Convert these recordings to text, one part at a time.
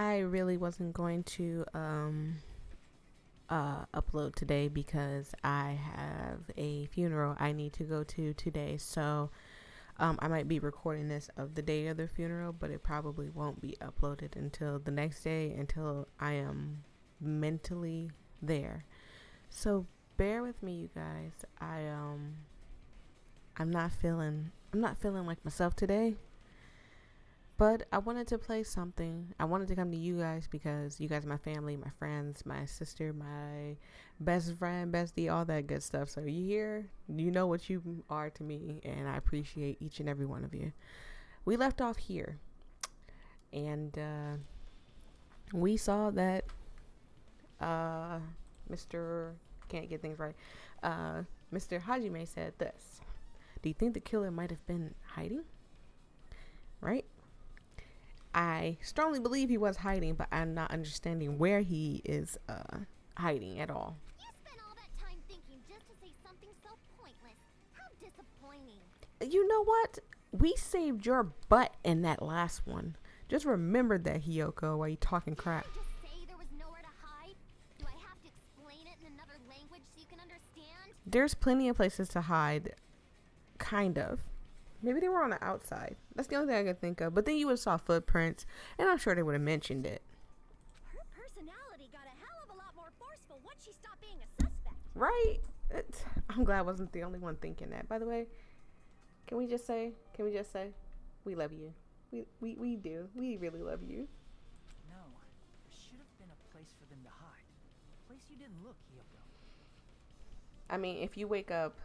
I really wasn't going to upload today because I have a funeral I need to go to today. So I might be recording this of the day of the funeral, but it probably won't be uploaded until the next day, until I am mentally there. So bear with me, you guys. I'm not feeling like myself today. But I wanted to play something. I wanted to come to you guys because you guys are my family, my friends, my sister, my best friend, bestie, all that good stuff. So you hear, you know what you are to me, and I appreciate each and every one of you. We left off here, and we saw that Mr. Can't get things right. Mr. Hajime said this. Do you think the killer might have been hiding? Right? I strongly believe he was hiding, but I'm not understanding where he is hiding at all. You spent all that time thinking just to say something so pointless. How disappointing. You know what? We saved your butt in that last one. Just remember that, Hiyoko, while you talking crap. Did I just say there was nowhere to hide? Do I have to explain it in another language so you can understand? There's plenty of places to hide. Kind of. Maybe they were on the outside. That's the only thing I could think of. But then you would have saw footprints, and I'm sure they would have mentioned it. Her personality got a hell of a lot more forceful once she stopped being a suspect. Right? I'm glad I wasn't the only one thinking that. By the way, can we just say, we love you. We do. We really love you. No, there should have been a place for them to hide. A place you didn't look, Hiyoko. I mean, if you wake up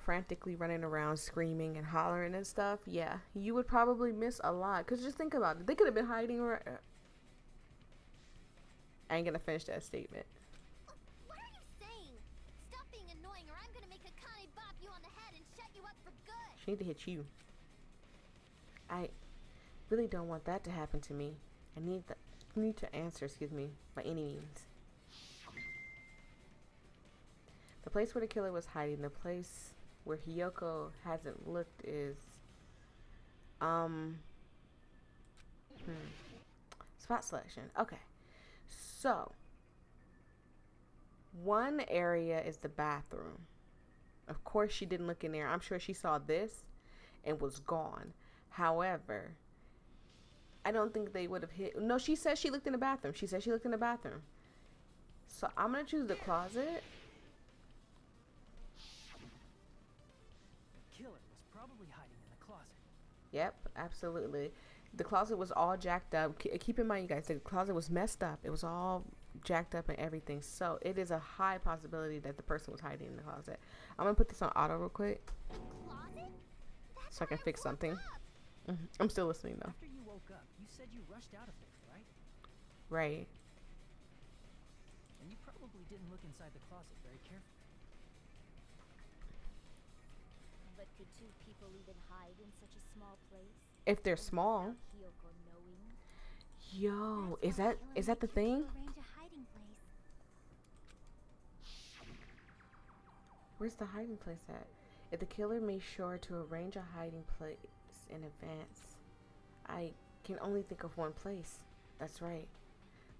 frantically running around screaming and hollering and stuff, yeah, you would probably miss a lot. Because just think about it. They could have been hiding right. I ain't gonna finish that statement. What are you saying? Stop being annoying or I'm gonna make Akane bop you on the head and shut you up for good. She need to hit you. I really don't want that to happen to me. I need to answer, by any means. The place where the killer was hiding, the place where Hiyoko hasn't looked is spot selection. Okay. So one area is the bathroom. Of course she didn't look in there. I'm sure she saw this and was gone. However, I don't think they would have hit. No, she said she looked in the bathroom. So I'm gonna choose the closet. Killer was probably hiding in the closet. Yep, absolutely. The closet was all jacked up. Keep in mind, you guys, the closet was messed up. It was all jacked up and everything. So it is a high possibility that the person was hiding in the closet. I'm gonna put this on auto real quick Closet? That's so I can where fix woke something. up. I'm still listening though. After you woke up, you said you rushed out of there, right? Right. And you probably didn't look inside the closet very carefully. But could two people even hide in such a small place? If they're small. Without Hiyoko knowing? Yo, That's why is killer that the might choose thing? to arrange a hiding place. Where's the hiding place at? If the killer made sure to arrange a hiding place in advance, I can only think of one place. That's right.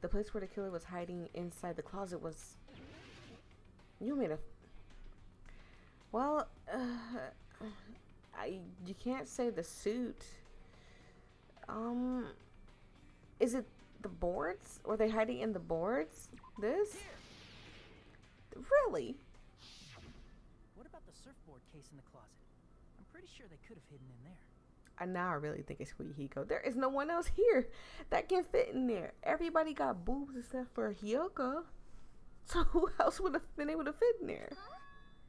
The place where the killer was hiding inside the closet was... You made a... Well, you can't say the suit. Is it the boards? Were they hiding in the boards? This? Really? What about the surfboard case in the closet? I'm pretty sure they could have hidden in there. And now I really think it's Hiyoko. There is no one else here that can fit in there. Everybody got boobs except for Hiyoko. So who else would have been able to fit in there? Huh?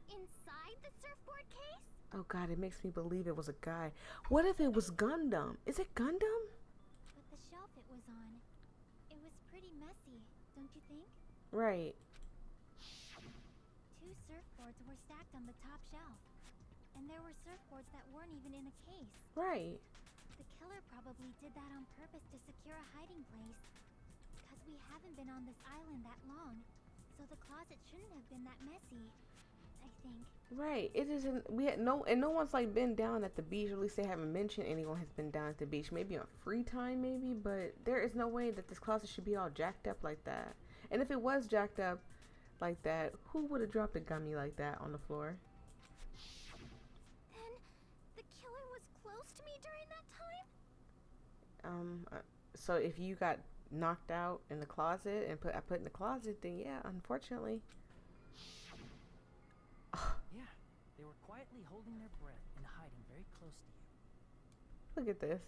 Inside the surfboard case? Oh God, it makes me believe it was a guy. What if it was Gundam? Is it Gundam? But the shelf it was on, it was pretty messy, don't you think? Right. Two surfboards were stacked on the top shelf. And there were surfboards that weren't even in a case. Right. The killer probably did that on purpose to secure a hiding place. Because we haven't been on this island that long. So the closet shouldn't have been that messy, I think. Right. It isn't. We had no, and no one's like been down at the beach. Or at least they haven't mentioned anyone has been down at the beach. Maybe on free time, maybe. But there is no way that this closet should be all jacked up like that. And if it was jacked up like that, who would have dropped a gummy like that on the floor? Then the killer was close to me during that time? So if you got knocked out in the closet and I put in the closet, then yeah, unfortunately. Yeah, they were quietly holding their breath and hiding very close to you. Look at this.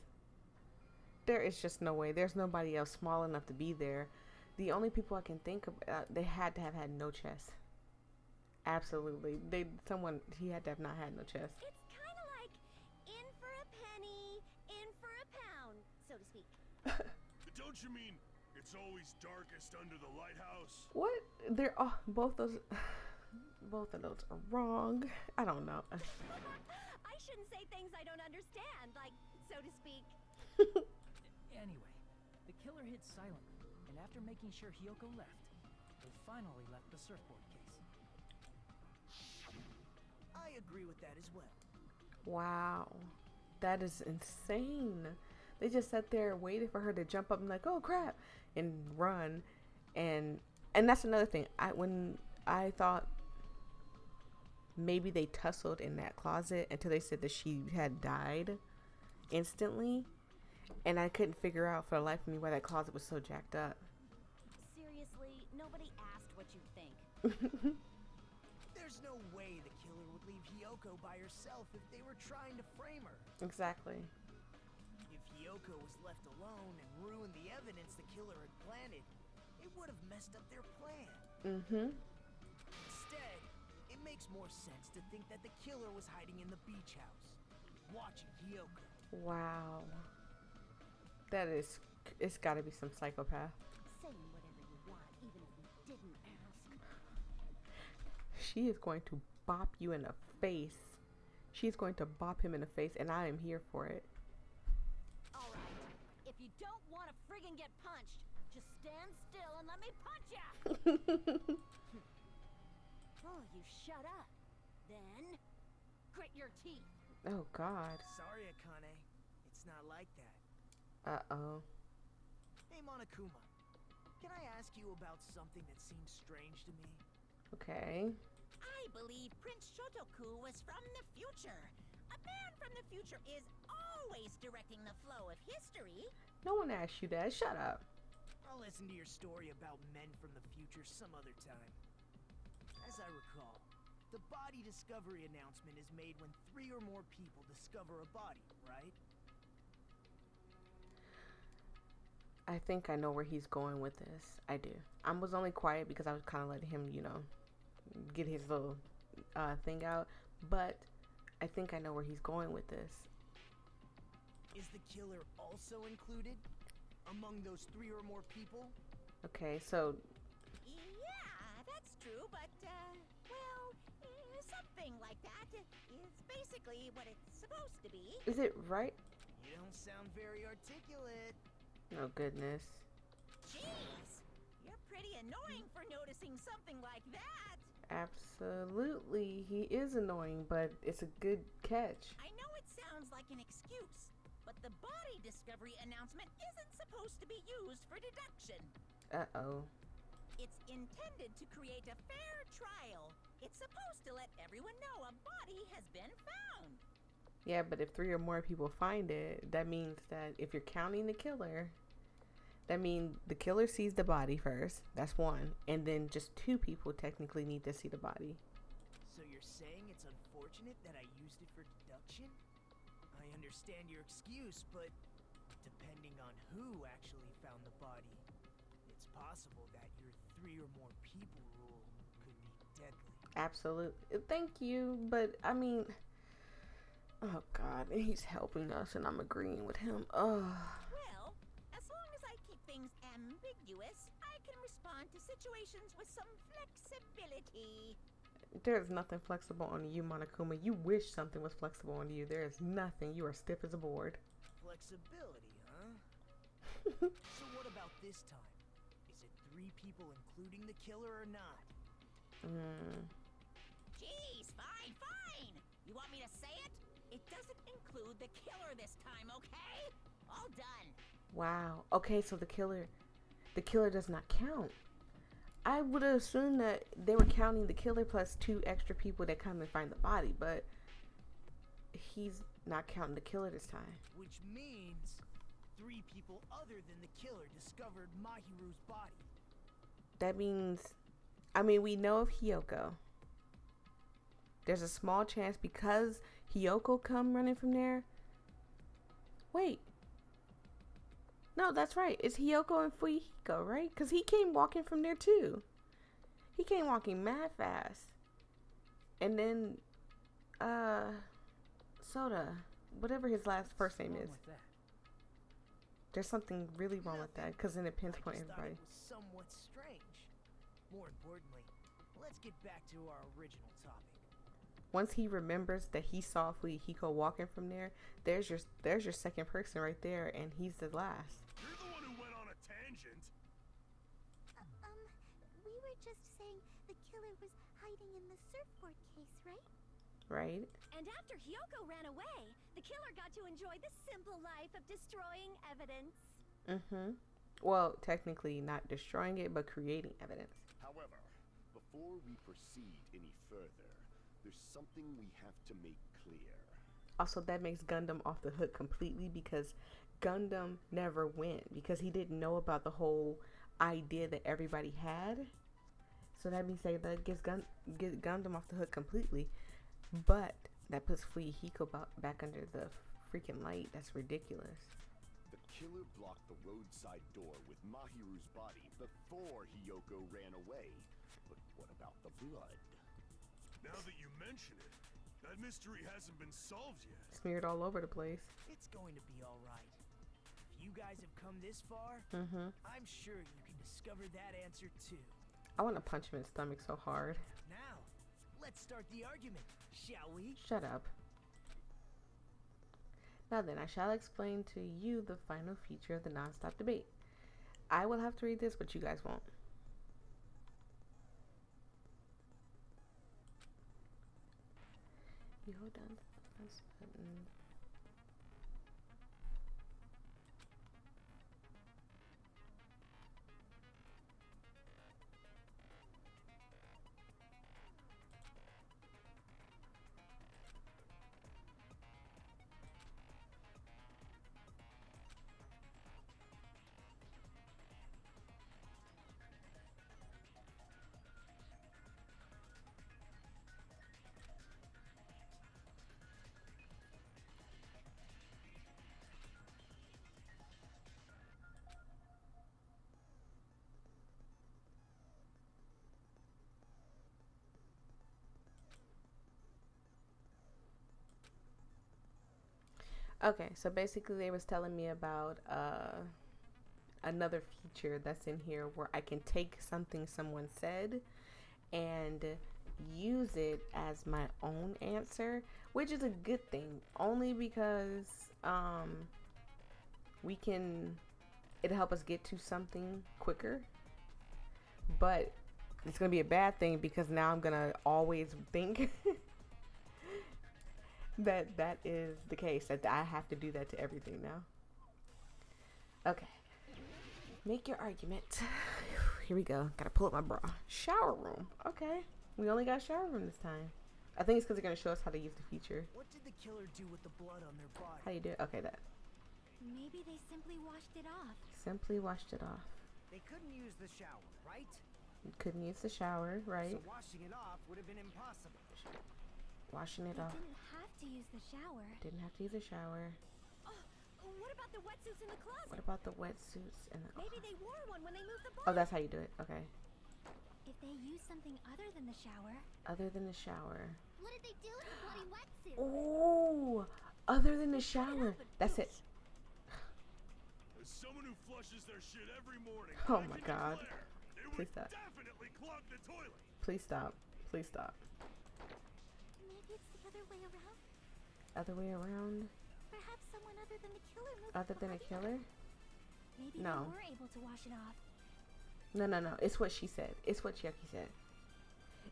There is just no way. There's nobody else small enough to be there. The only people I can think of, they had to have had no chest. Absolutely. He had to have not had no chest. It's kind of like in for a penny, in for a pound, so to speak. Don't you mean it's always darkest under the lighthouse? What? Both of those are wrong. I don't know. I shouldn't say things I don't understand, like, so to speak. Anyway, the killer hid silently, and after making sure Hiyoko left, they finally left the surfboard case. I agree with that as well. Wow. That is insane. They just sat there waiting for her to jump up and like, oh crap, and run. And that's another thing. When I thought maybe they tussled in that closet until they said that she had died instantly. And I couldn't figure out for the life of me why that closet was so jacked up. Seriously, nobody asked what you think. There's no way the killer would leave Hiyoko by herself if they were trying to frame her. Exactly. If Hiyoko was left alone and ruined the evidence the killer had planted, it would have messed up their plan. Instead, it makes more sense to think that the killer was hiding in the beach house, watching Hiyoko. Wow. It's gotta be some psychopath. Saying whatever you want, even if you didn't ask. She is going to bop you in the face. She's going to bop him in the face, and I am here for it. Alright, if you don't want to friggin' get punched, just stand still and let me punch ya! Oh, you shut up. Then, grit your teeth. Oh, God. Sorry, Akane. It's not like that. Uh-oh. Hey, Monokuma. Can I ask you about something that seems strange to me? Okay. I believe Prince Shotoku was from the future. A man from the future is always directing the flow of history. No one asked you that. Shut up. I'll listen to your story about men from the future some other time. As I recall, the body discovery announcement is made when 3 or more people discover a body, right? I think I know where he's going with this. I do. I was only quiet because I was kind of letting him, get his little thing out. But I think I know where he's going with this. Is the killer also included among those 3 or more people? Okay, so... Yeah, that's true, but, something like that is basically what it's supposed to be. Is it right? You don't sound very articulate. Oh, goodness. Jeez, you're pretty annoying for noticing something like that. Absolutely. He is annoying, but it's a good catch. I know it sounds like an excuse, but the body discovery announcement isn't supposed to be used for deduction. Uh-oh. It's intended to create a fair trial. It's supposed to let everyone know a body has been found. Yeah, but if 3 or more people find it, that means that if you're counting the killer, that means the killer sees the body first. That's 1. And then just 2 people technically need to see the body. So you're saying it's unfortunate that I used it for deduction? I understand your excuse, but depending on who actually found the body, it's possible that your 3 or more people rule could be deadly. Absolutely. Thank you, but I mean... Oh, God. He's helping us, and I'm agreeing with him. Oh. Well, as long as I keep things ambiguous, I can respond to situations with some flexibility. There's nothing flexible on you, Monokuma. You wish something was flexible on you. There is nothing. You are stiff as a board. Flexibility, huh? So what about this time? Is it 3 people including the killer or not? Jeez, fine, fine. You want me to say it? It doesn't include the killer this time, okay? All done. Wow. Okay, so the killer does not count. I would have assumed that they were counting the killer plus 2 extra people that come and find the body, but he's not counting the killer this time. Which means 3 people other than the killer discovered Mahiru's body. That means, I mean, we know of Hiyoko. There's a small chance because Hiyoko come running from there. Wait. No, that's right. It's Hiyoko and Fuyuhiko, right? Because he came walking from there too. He came walking mad fast. And then, Soda, whatever his first name is. There's something really wrong with that, because then it pinpoint everybody. It was somewhat strange. More importantly, let's get back to our original topic. Once he remembers that he saw Fuyuhiko walking from there, there's your second person right there, and he's the last. You're the one who went on a tangent. We were just saying the killer was hiding in the surfboard case, right? Right? And after Hiyoko ran away, the killer got to enjoy the simple life of destroying evidence. Mm-hmm. Well, technically not destroying it, but creating evidence. However, before we proceed any further, there's something we have to make clear. Also, that makes Gundam off the hook completely, because Gundam never went, because he didn't know about the whole idea that everybody had. So that means that gives Gundam off the hook completely. But that puts Fuyuhiko back under the freaking light. That's ridiculous. The killer blocked the roadside door with Mahiru's body before Hiyoko ran away. But what about the blood? Now that you mention it, that mystery hasn't been solved yet. Smeared all over the place. It's going to be alright. If you guys have come this far, I'm sure you can discover that answer too. I want to punch him in the stomach so hard. Now, let's start the argument, shall we? Shut up. Now then, I shall explain to you the final feature of the non-stop debate. I will have to read this, but you guys won't. You hold down the mouse button. Okay, so basically they was telling me about another feature that's in here where I can take something someone said and use it as my own answer, which is a good thing, only because it'll help us get to something quicker. But it's gonna be a bad thing, because now I'm gonna always think that is the case, that I have to do that to everything now. Okay, make your argument. Here we go. Gotta pull up my bra. Shower room. Okay, we only got shower room this time. I think it's because they're gonna show us how to use the feature. What did the killer do with the blood on their body? How you do it? Okay, that. Maybe they simply washed it off. Simply washed it off. They couldn't use the shower, right? Couldn't use the shower, right? So washing it off would have been impossible. Washing it They off. didn't have to use the shower. Didn't have to use a shower. Oh, what about the wetsuits in the closet? What about the wetsuits and the... Maybe they wore one when they moved the body. Oh, that's how you do it. Okay. If they used something other than the shower. Other than the shower. What did they do with the bloody wetsuit? Oh, other than the shower. That's it. As someone who flushes their shit every morning, Oh I my can God. declare it Please would stop. definitely clog the toilet. Please stop. Please stop. Maybe it's the other way around. Other way around. Perhaps someone other than the killer moved Other the than a body. killer? Maybe No. they were able to wash it off. No. It's what she said. It's what Chucky said.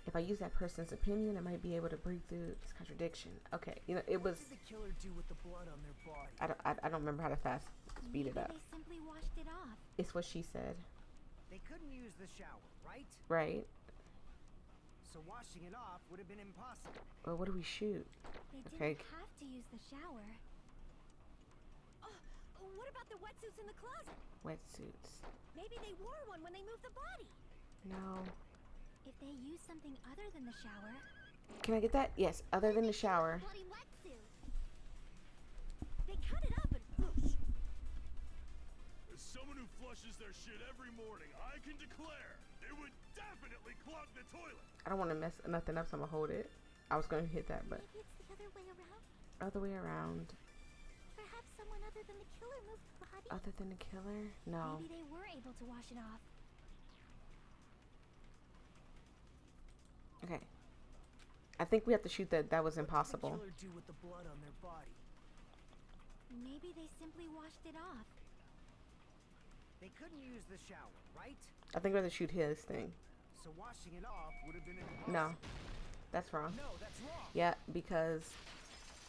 If I use that person's opinion, I might be able to break through this contradiction. Okay, you know, it was. What did the killer do with the blood on their body? I don't remember how to fast speed it Maybe up. they simply washed it off. It's what she said. They couldn't use the shower, right? Right. So washing it off would have been impossible. Well, what do we shoot? They Okay. didn't have to use the shower. Oh, what about the wetsuits in the closet? Wetsuits. Maybe they wore one when they moved the body. No. If they used something other than the shower. Can I get that? Yes, other than the shower. Bloody wetsuit. They cut it up and whoosh. As someone who flushes their shit every morning, I can declare it would definitely clog the toilet. I don't want to mess nothing up, so I'm gonna hold it. I was gonna hit that, but Maybe it's the other way around. other way around. Perhaps someone other than the killer moved the body. Other than the killer? No. Maybe they were able to wash it off. Okay. I think we have to shoot that. That was impossible. What did the killer do with the blood on their body? Maybe they simply washed it off. They couldn't use the shower, right? I think we have to shoot his thing. So washing it off would have been impossible. No, that's wrong. No, that's wrong. Yeah, because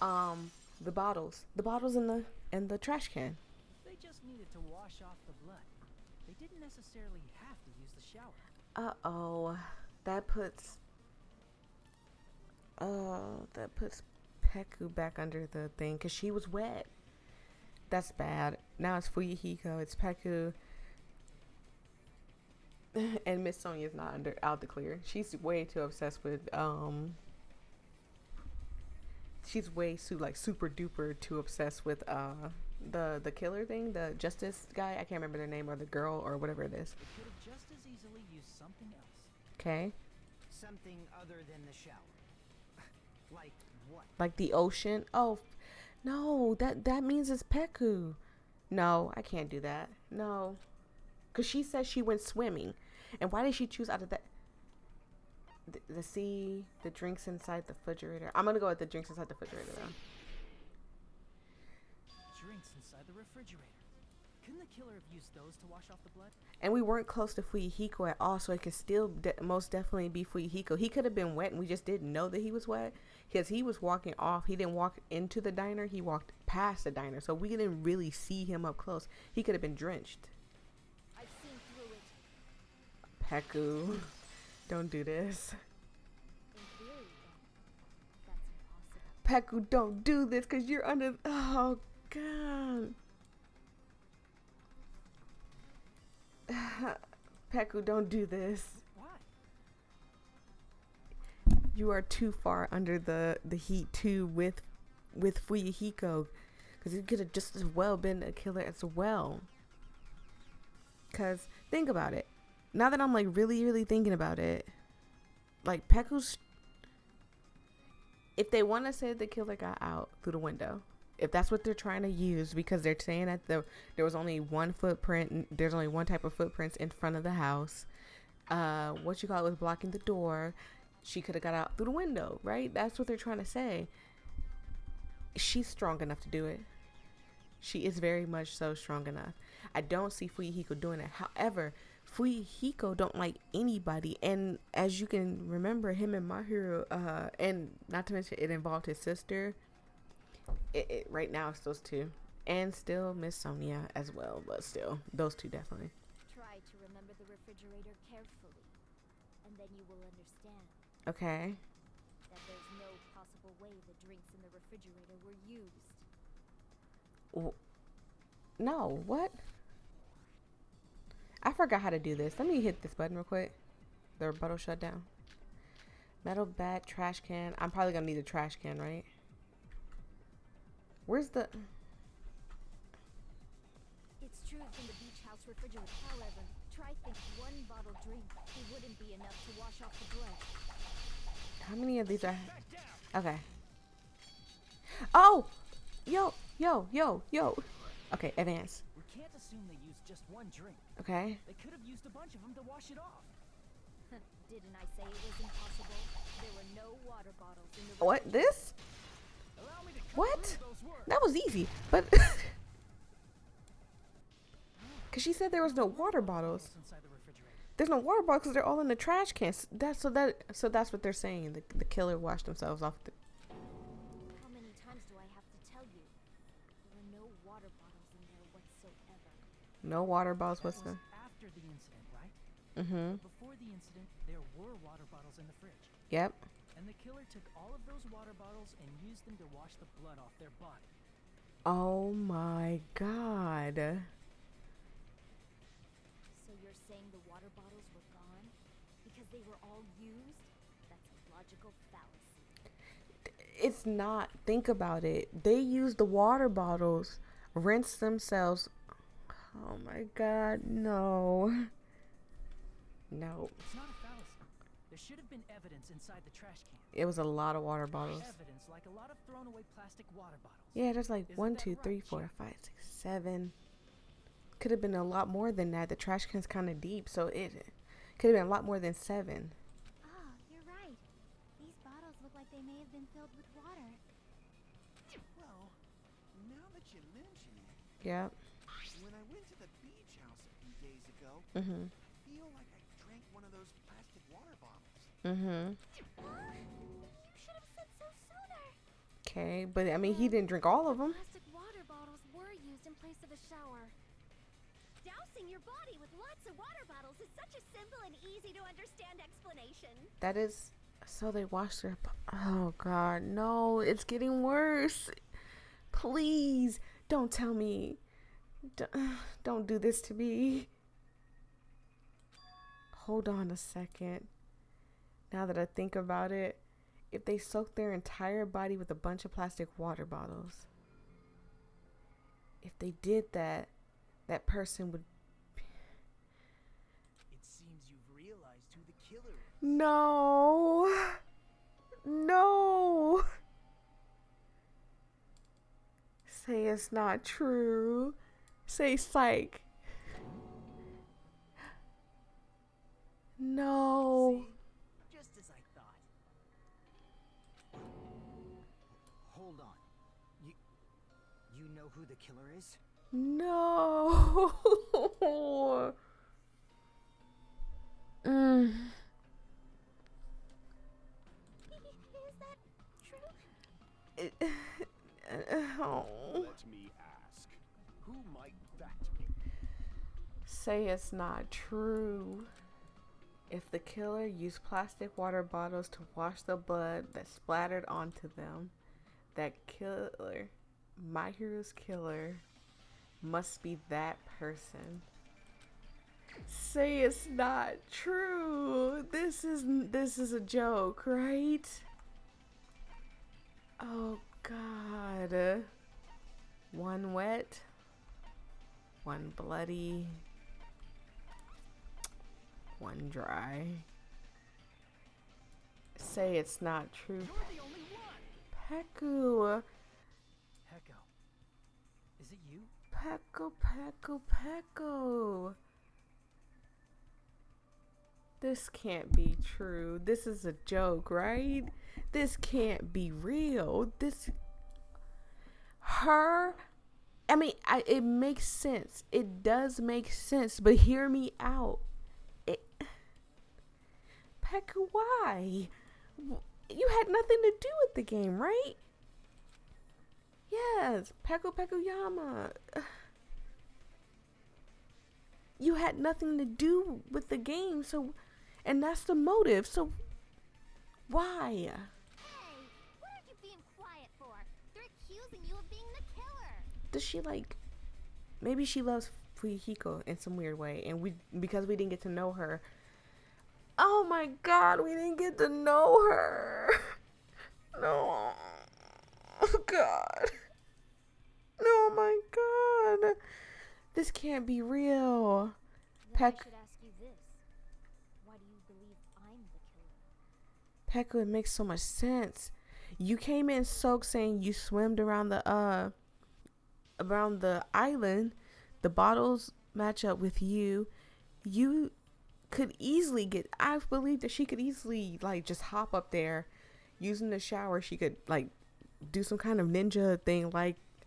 the bottles in the trash can. They just needed to wash off the blood. They didn't necessarily have to use the shower. Uh-oh. That puts Peku back under the thing because she was wet. That's bad. Now it's Fuyuhiko, it's Peku, and Miss Sonia's not out the clear. She's way too obsessed with she's way super duper too obsessed with the killer thing, the justice guy. I can't remember their name, or the girl, or whatever it is. They could have just as easily used something else. Okay. Something other than the shower. Like what? Like the ocean. Oh no, that means it's Peku. No, I can't do that. No, because she says she went swimming, and why did she choose out of that? The sea, the drinks inside the refrigerator. I'm gonna go with the drinks inside the refrigerator though. Drinks inside the refrigerator. Couldn't the killer have used those to wash off the blood? And we weren't close to Fuyuhiko at all, so it could still most definitely be Fuyuhiko. He could have been wet, and we just didn't know that he was wet because he was walking off. He didn't walk into the diner. He walked past the diner, so we didn't really see him up close. He could have been drenched. I've seen through it. Peku, don't do this. In theory, then, that's impossible. Peku, don't do this because you're under. Oh, God. Peku, don't do this. Why? You are too far under the heat too with Fuyuhiko, because it could have just as well been a killer as well. Because think about it. Now that I'm like really thinking about it, like Peku's, if they want to say the killer got out through the window, if that's what they're trying to use, because they're saying that there was only one footprint, there's only one type of footprints in front of the house. What you call it was blocking the door. She could have got out through the window, right? That's what they're trying to say. She's strong enough to do it. She is very much so strong enough. I don't see Fuyuhiko doing it. However, Fuyuhiko don't like anybody, and as you can remember, him and Mahiru, and not to mention it involved his sister. It right now it's those two, and still Miss Sonia as well, but still those two definitely. Try to remember the refrigerator carefully, and then you will understand Okay. that there's no possible way the drinks in the refrigerator were used. No, what? I forgot how to do this. Let me hit this button real quick. The rebuttal shutdown. Metal bat, trash can. I'm probably gonna need a trash can, right? Where's the... It's true from the beach house refrigerator. However, try think one bottle drink. It wouldn't be enough to wash off the blood. How many of these are... Okay. Oh! Yo! Okay, advance. We can't assume they used just one drink. Okay. They could have used a bunch of them to wash it off. Didn't I say it was impossible? There were no water bottles in the What? This? Allow me to cut What? through those words. That was easy, but... Because she said there was no water bottles. Inside the refrigerator. There's no water bottles because they're all in the trash cans. So that's what they're saying. The killer washed themselves off. How many times do I have to tell you? There were no water bottles in there whatsoever. No water bottles That was whatsoever. after the incident, right? Mm-hmm. Before the incident, there were water bottles in the fridge. Yep. And the killer took all of those water bottles and used them to wash the blood off their body. Oh my god. So you're saying the water bottles were gone? Because they were all used? That's a logical fallacy. It's not. Think about it. They used the water bottles, rinsed themselves. Oh my god, no. No. It's not a fallacy. There should have been evidence inside the trash can. It was a lot of water bottles. Evidence like a lot of thrown away plastic water bottles. Yeah, there's like Isn't 1, that 2, 3, right, 4, Chef? 5, 6, 7. Could have been a lot more than that. The trash can's kind of deep, so it could have been a lot more than 7. Ah, you're right. These bottles look like they may have been filled with water. Well, now that you mention it, Yep. when I went to the beach house a few days ago, Mhm. I feel like I drank one of those plastic water bottles. Mhm. You should have said so sooner. Okay, but I mean, he didn't drink all of them. Plastic water bottles were used in place of a shower. Dousing your body with lots of water bottles is such a simple and easy to understand explanation. That is. So they washed their. Oh god, no! It's getting worse. Please don't tell me. Don't do this to me. Hold on a second. Now that I think about it, if they soaked their entire body with a bunch of plastic water bottles, if they did that, that person would. It seems you've realized who the killer is. No. No. Say it's not true. Say psych. No. See? Just as I thought. Hold on. You know who the killer is? No. Mm. Is that true? Oh. Let me ask, who might that be? Say it's not true. If the killer used plastic water bottles to wash the blood that splattered onto them, that killer, my hero's killer, must be that person. Say it's not true. This is a joke, right? Oh god. One wet, one bloody, one dry. Say it's not true. You're the only one! Peku. Hecko. Is it you? Peku. This can't be true. This is a joke, right? This can't be real. It makes sense. It does make sense, but hear me out. Peku, why? You had nothing to do with the game, right? Yes, Peku Yama. You had nothing to do with the game, so, and that's the motive, so why? Hey, what are you being quiet for? They're accusing you of being the killer. Does she maybe she loves Fuyuhiko in some weird way, and because we didn't get to know her. Oh my god, we didn't get to know her. No. Oh god. No, my god. This can't be real. Then I should ask you this. Why do you believe I'm the killer? Peku, it makes so much sense. You came in soaked saying you swam around the island. The bottles match up with you. You could easily I believe that she could easily just hop up there using the shower. She could do some kind of ninja thing,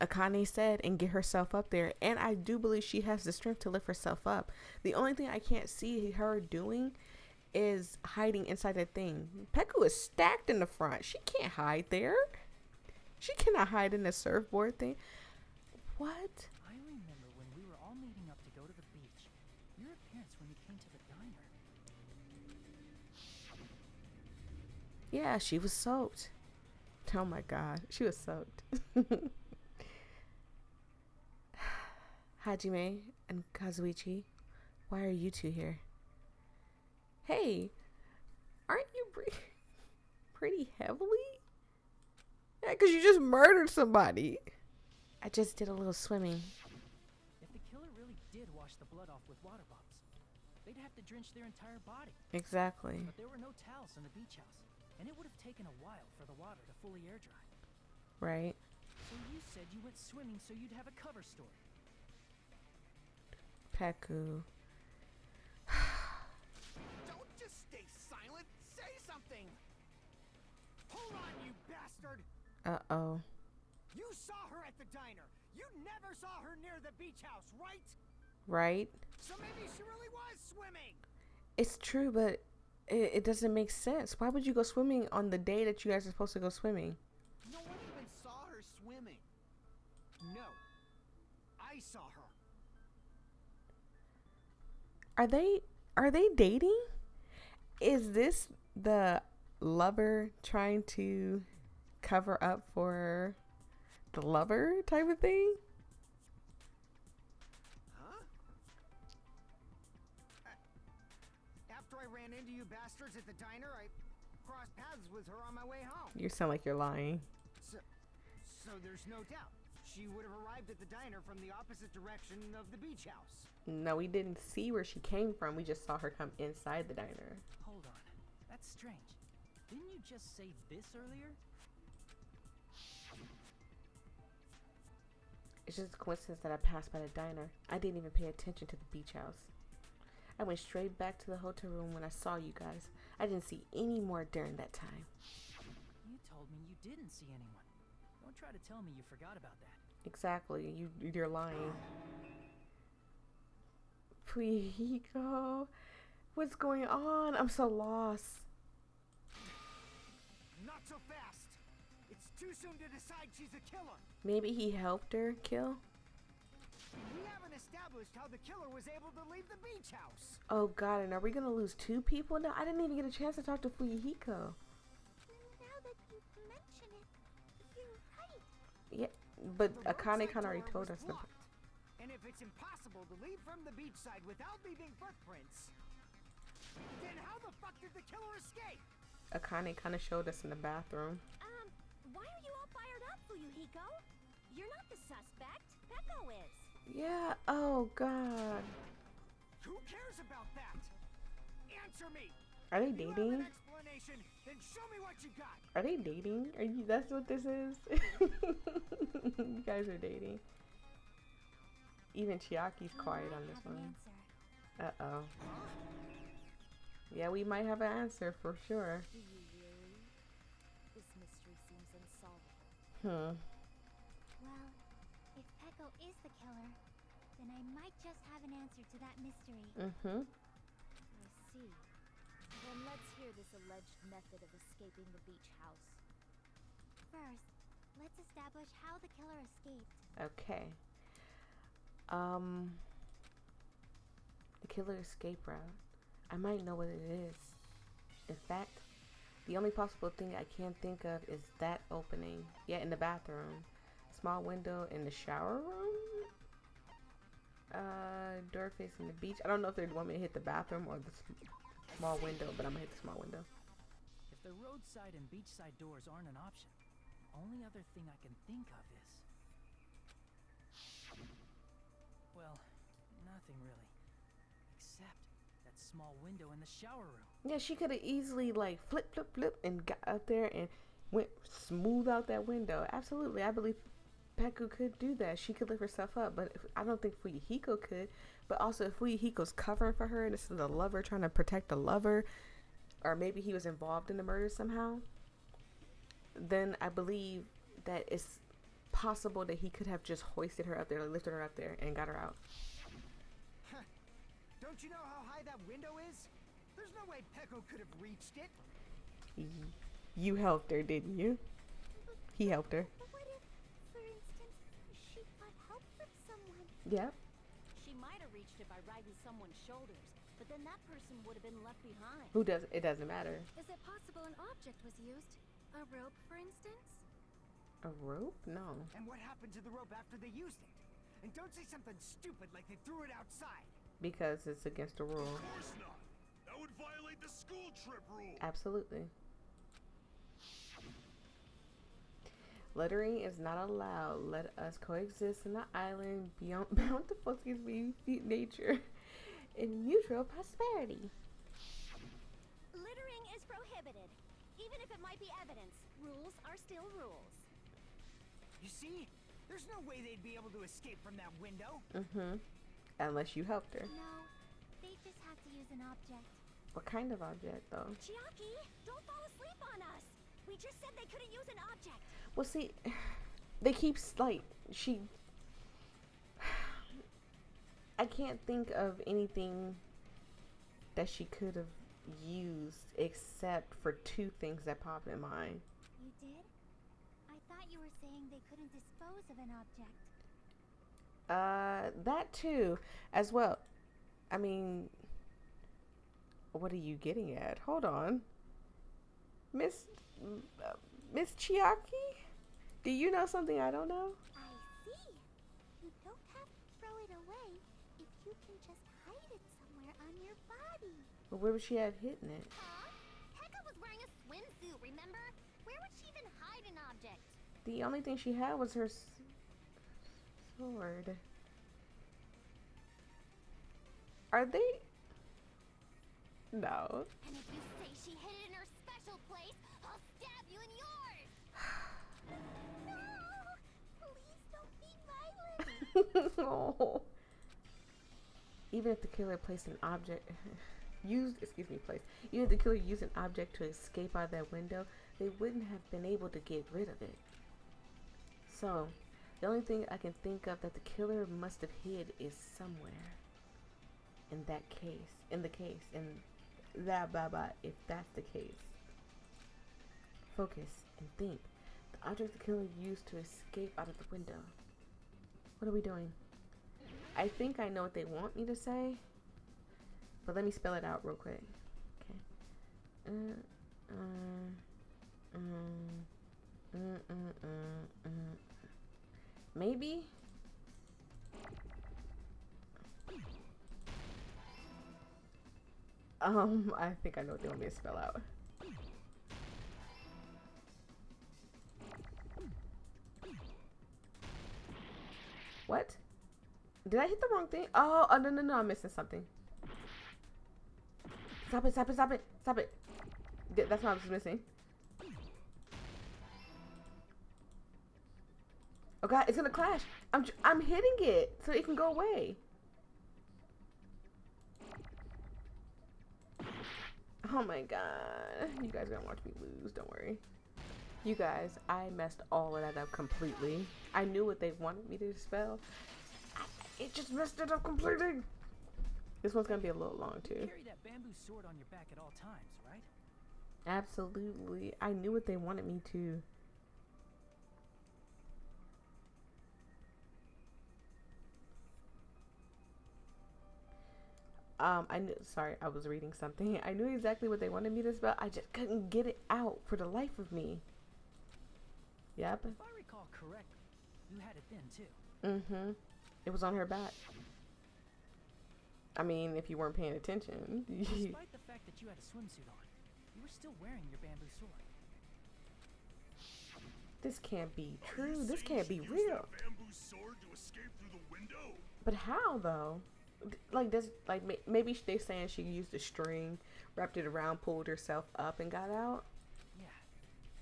Akane said, and get herself up there. And I do believe she has the strength to lift herself up. The only thing I can't see her doing is hiding inside that thing. Peku is stacked in the front. She can't hide there. She cannot hide in the surfboard thing. What? I remember when we were all meeting up to go to the beach. Your appearance when you came to the diner. Yeah, she was soaked. Oh my god, she was soaked. Hajime and Kazuichi, why are you two here? Hey, aren't you pretty heavily? Yeah, because you just murdered somebody. I just did a little swimming. If the killer really did wash the blood off with water bottles, they'd have to drench their entire body. Exactly. But there were no towels in the beach house, and it would have taken a while for the water to fully air dry. Right. So you said you went swimming so you'd have a cover story. Peku. Don't just stay silent. Say something. Hold on, you bastard. Uh-oh. You saw her at the diner. You never saw her near the beach house, right? Right? So maybe she really was swimming. It's true, but it doesn't make sense. Why would you go swimming on the day that you guys are supposed to go swimming? No one even saw her swimming. No. I saw her. Are they dating? Is this the lover trying to cover up for the lover type of thing? Huh? After I ran into you bastards at the diner, I crossed paths with her on my way home. You sound like you're lying. So there's no doubt. She would have arrived at the diner from the opposite direction of the beach house. No, we didn't see where she came from. We just saw her come inside the diner. Hold on. That's strange. Didn't you just say this earlier? It's just a coincidence that I passed by the diner. I didn't even pay attention to the beach house. I went straight back to the hotel room when I saw you guys. I didn't see any more during that time. You told me you didn't see anyone. Don't try to tell me you forgot about that. Exactly. You're lying. Fuyihiko, what's going on? I'm so lost. Not so fast. It's too soon to decide she's a killer. Maybe he helped her kill? We haven't established how the killer was able to leave the beach house. Oh god, and are we gonna lose 2 people now? I didn't even get a chance to talk to Fuyihiko. Now that you mention it, you're right. Yeah, but The Akane roadside kinda already door told was us. blocked. And if it's impossible to leave from the beachside without leaving footprints, then how the fuck did the killer escape? Akane kinda showed us in the bathroom. Why are you all fired up, Fuyuhiko? You're not the suspect. Peko is. Yeah, oh god. Who cares about that? Answer me. Are they If you have dating? an explanation, then show me what you got. Are they dating? Are you? That's what this is? You guys are dating. Even Chiaki's quiet on this one. Uh-oh. Yeah, we might have an answer for sure. Do you really? This mystery seems unsolvable. Well, if Peko is the killer, then I might just have an answer to that mystery. Mm-hmm. I see. Then let's hear this alleged method of escaping the beach house. First, let's establish how the killer escaped. Okay. The killer escape route. I might know what it is. In fact, the only possible thing I can think of is that opening. Yeah, in the bathroom. Small window in the shower room? Door facing the beach. I don't know if they want me to hit the bathroom or the small window, but I'm gonna hit the small window. If the roadside and beachside doors aren't an option, the only other thing I can think of is... well, nothing really. Except that small window in the shower room. Yeah, she could have easily like flip, and got up there and went smooth out that window. Absolutely, I believe Peku could do that. She could lift herself up, but I don't think Fuyihiko could. But also, if Fuyihiko's covering for her, and this is the lover trying to protect the lover, or maybe he was involved in the murder somehow, then I believe that it's possible that he could have just hoisted her up there, like lifted her up there, and got her out. Don't you know how high that window is? There's no way Peko could have reached it. You helped her, didn't you? He helped her. But what if, for instance, she got help from someone? Yep. She might have reached it by riding someone's shoulders, but then that person would have been left behind. Who does it? Doesn't matter. Is it possible an object was used? A rope, for instance? A rope? No. And what happened to the rope after they used it? And don't say something stupid like they threw it outside. Because it's against the rule. Of course not. That would violate the school trip rule. Absolutely. Littering is not allowed. Let us coexist in the island beyond bountiful, nature in mutual prosperity. Littering is prohibited. Even if it might be evidence, rules are still rules. You see? There's no way they'd be able to escape from that window. Mm-hmm. Unless you helped her. No, they just have to use an object. What kind of object, though? Chiaki, don't fall asleep on us. We just said they couldn't use an object. Well, see, they keep, like, I can't think of anything that she could have used except for two things that pop in mind. You did? I thought you were saying they couldn't dispose of an object. That too, as well. I mean, what are you getting at? Hold on. Miss Chiaki? Do you know something I don't know? I see. You don't have to throw it away if you can just hide it somewhere on your body. But where would she have hidden it? Pekka was wearing a swimsuit, remember? Where would she even hide an object? The only thing she had was her sword. Are they? No. And if you say she hid it in her special place, I'll stab you in yours! No! Please don't be violent! Oh. Even if the killer placed an object, even if the killer used an object to escape out that window, they wouldn't have been able to get rid of it. So, the only thing I can think of that the killer must have hid is somewhere. In that case, if that's the case. Focus and think. The object the killer used to escape out of the window. What are we doing? I think I know what they want me to say, but let me spell it out real quick. Okay. Maybe. I think I know what they want me to spell out. What? Did I hit the wrong thing? Oh, no, I'm missing something. Stop it. That's what I was missing. Oh god, it's gonna clash. I'm hitting it so it can go away. Oh my god. You guys are gonna watch me lose, don't worry. You guys, I messed all of that up completely. I knew what they wanted me to spell. It just messed it up completely. This one's gonna be a little long too. You carry that bamboo sword on your back at all times, right? Absolutely. I knew what they wanted me to. I knew, sorry, I was reading something. I knew exactly what they wanted me to spell. I just couldn't get it out for the life of me. Yep. If I recall correctly, you had it then too. Mm-hmm. It was on her back. I mean, if you weren't paying attention. Despite the fact that you had a swimsuit on, you were still wearing your bamboo sword. This can't be true. Are you This saying can't she be used real. that bamboo sword to escape through the window? But how though? Like this, like maybe they saying she used a string, wrapped it around, pulled herself up, and got out. Yeah,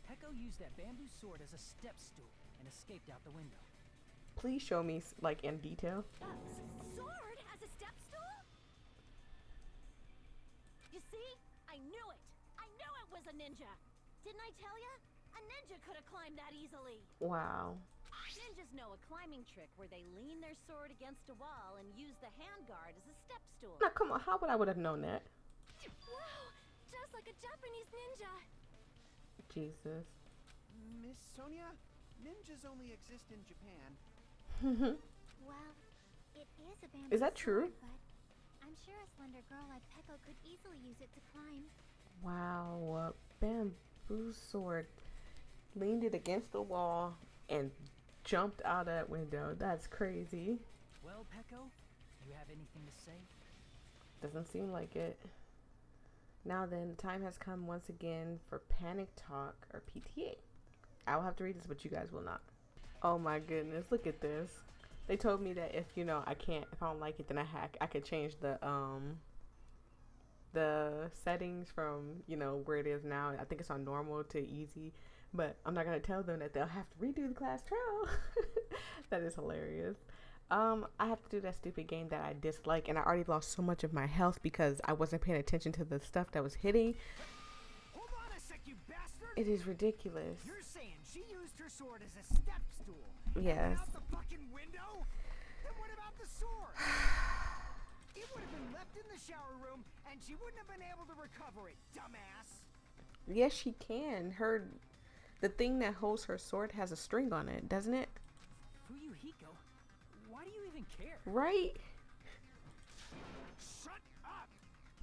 Peko used that bamboo sword as a step stool and escaped out the window. Please show me like in detail. Sword as a step stool? You see? I knew it. I knew it was a ninja. Didn't I tell ya? A ninja could have climbed that easily. Wow. Ninjas know a climbing trick where they lean their sword against a wall and use the handguard as a step stool. Now, come on, how would I would have known that? Wow! Just like a Japanese ninja! Jesus. Miss Sonia, ninjas only exist in Japan. Well, it is a bamboo Is that true? sword, but I'm sure a slender girl like Peko could easily use it to climb. Wow, bamboo sword. Leaned it against the wall and jumped out that window. That's crazy. Well, Peko, you have anything to say? Doesn't seem like it. Now then, the time has come once again for Panic Talk or PTA. I will have to read this, but you guys will not. Oh my goodness, look at this. They told me that if if I don't like it, then I could change the settings from where it is now. I think it's on normal to easy, but I'm not gonna tell them that they'll have to redo the class trial. That is hilarious. I have to do that stupid game that I dislike, and I already lost so much of my health because I wasn't paying attention to the stuff that was hitting. Hold on a sec, you bastard! It is ridiculous. You're saying she used her sword as a step stool? Yes. Out the fucking window? Then what about the sword? It would have been left in the shower room, and she wouldn't have been able to recover it, dumbass. Yes, she can. The thing that holds her sword has a string on it, doesn't it? Fuyuhiko, why do you even care? Right? Shut up!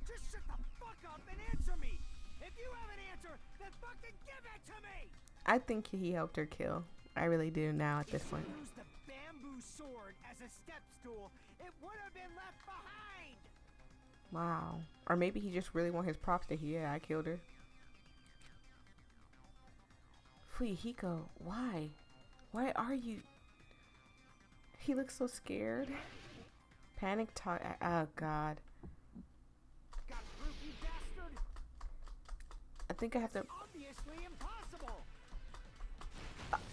Just shut the fuck up and answer me! If you have an answer, then fucking give it to me! I think he helped her kill. I really do now at this point. If she used the bamboo sword as a step stool, it would have been left behind! Wow. Or maybe he just really want his props that I killed her. Fuyuhiko, why? Why are you... He looks so scared. Panic Talk. Oh, God. Got proof, you bastard? I think I have to... Obviously impossible!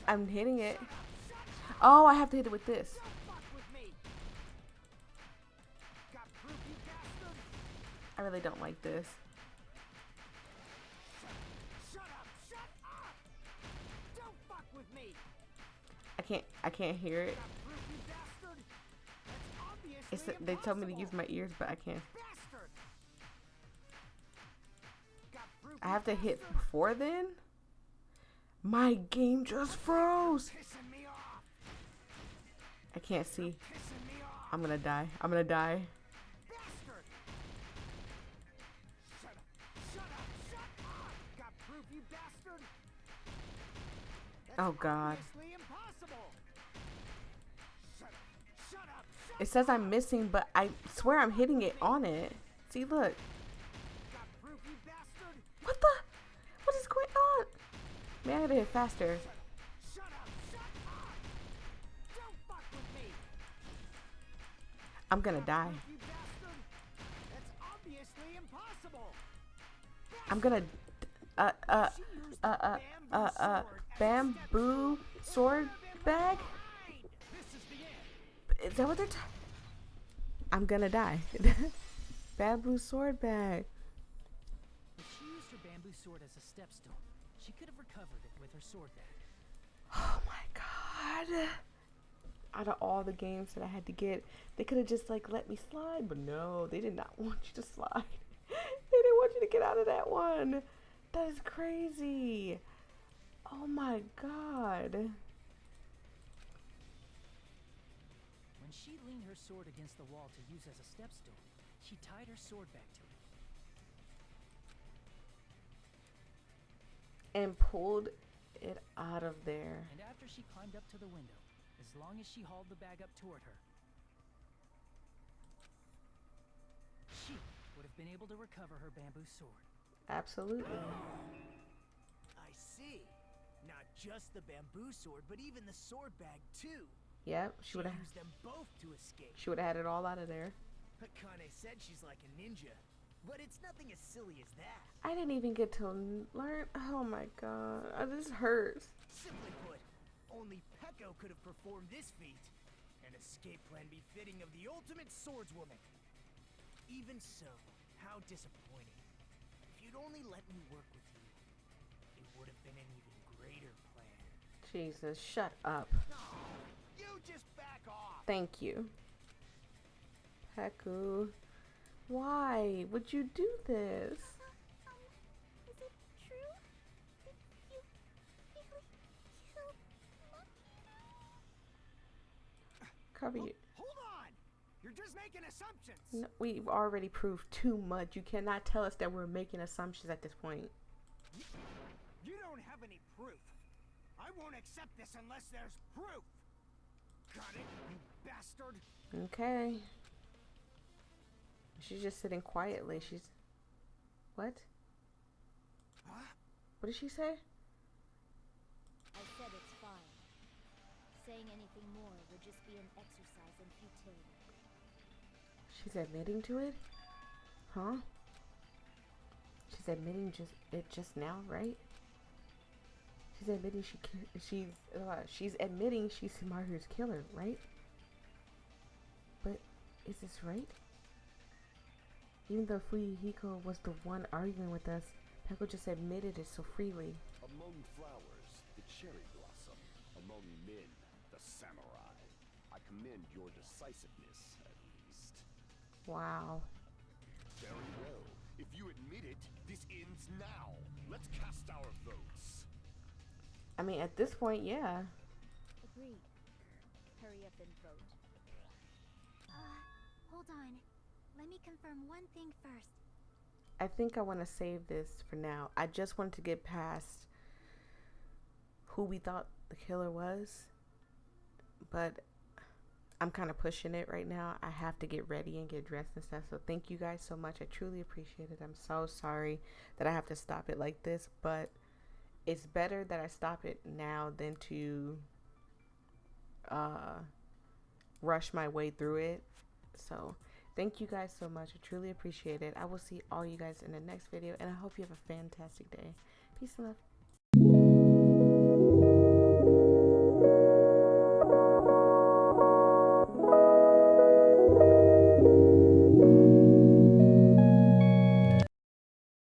I'm hitting it. Oh, I have to hit it with this. Don't fuck with me! Got proof, you bastard? I really don't like this. Shut up! Shut up! Don't fuck with me! I can't hear it. Got proof, you bastard? That's obviously They told me to use impossible. my ears, but I can't. Bastard! Got proof, I you have to hit bastard? before then? My game just froze. Pissing me off! I can't see. Pissing me off! I'm gonna die. I'm gonna die. Bastard! Shut up! Shut up! Shut up! Got proof, you bastard? That's Oh, God. obviously impossible! Shut up! Shut up! Shut It says I'm missing, but I swear I'm hitting it on it. See, look. Got proof, you bastard? What the? What is going on? Man, I gotta hit faster. Shut up! Shut up! Don't fuck with me! I'm gonna die. Proof, you bastard? That's obviously impossible! I'm gonna... She used the bamboo sword bag? behind. This is the end. Is that what they're I'm gonna die. Bamboo sword bag. If she used her bamboo sword as a step stool, she could have recovered it with her sword bag. Oh my God. Out of all the games that I had to get, they could have just let me slide, but no, they did not want you to slide. They didn't want you to get out of that one. That is crazy. Oh my God. When she leaned her sword against the wall to use as a step stool, she tied her sword back to it. And pulled it out of there. And after she climbed up to the window, as long as she hauled the bag up toward her, she would have been able to recover her bamboo sword. Absolutely. I see. Not just the bamboo sword, but even the sword bag too. Yep, she would have. used them both to escape. She would have had it all out of there. Akane said she's like a ninja, but it's nothing as silly as that. I didn't even get to learn. Oh my God, this hurts. Simply put, only Peko could have performed this feat. An escape plan befitting of the ultimate swordswoman. Even so, how disappointing. If you'd only let me work with you, it would have been an even greater plan. Jesus, shut up. Oh, just back off? Thank you. Peku. Why would you do this? Is it true? Did you really kill Maki? Cover you. Hold on! You're just making assumptions! No, we've already proved too much. You cannot tell us that we're making assumptions at this point. You don't have any proof. I won't accept this unless there's proof! Got it, you bastard? Okay. She's just sitting quietly. She's... What? Huh? What did she say? I said it's fine. Saying anything more would just be an exercise in futility. She's admitting to it? Huh? She's admitting just now, right? She's admitting she's admitting she's Maru's killer, right? But is this right? Even though Fuyuhiko was the one arguing with us, Peko just admitted it so freely. Among flowers, the cherry blossom. Among men, the samurai. I commend your decisiveness, at least. Wow. Very well. If you admit it, this ends now. Let's cast our votes. I mean, at this point, yeah. Agreed. Hurry up and vote. Hold on. Let me confirm one thing first. I think I want to save this for now. I just wanted to get past who we thought the killer was. But I'm kind of pushing it right now. I have to get ready and get dressed and stuff. So thank you guys so much. I truly appreciate it. I'm so sorry that I have to stop it like this. But it's better that I stop it now than to rush my way through it. So thank you guys so much. I truly appreciate it. I will see all you guys in the next video. And I hope you have a fantastic day. Peace and love.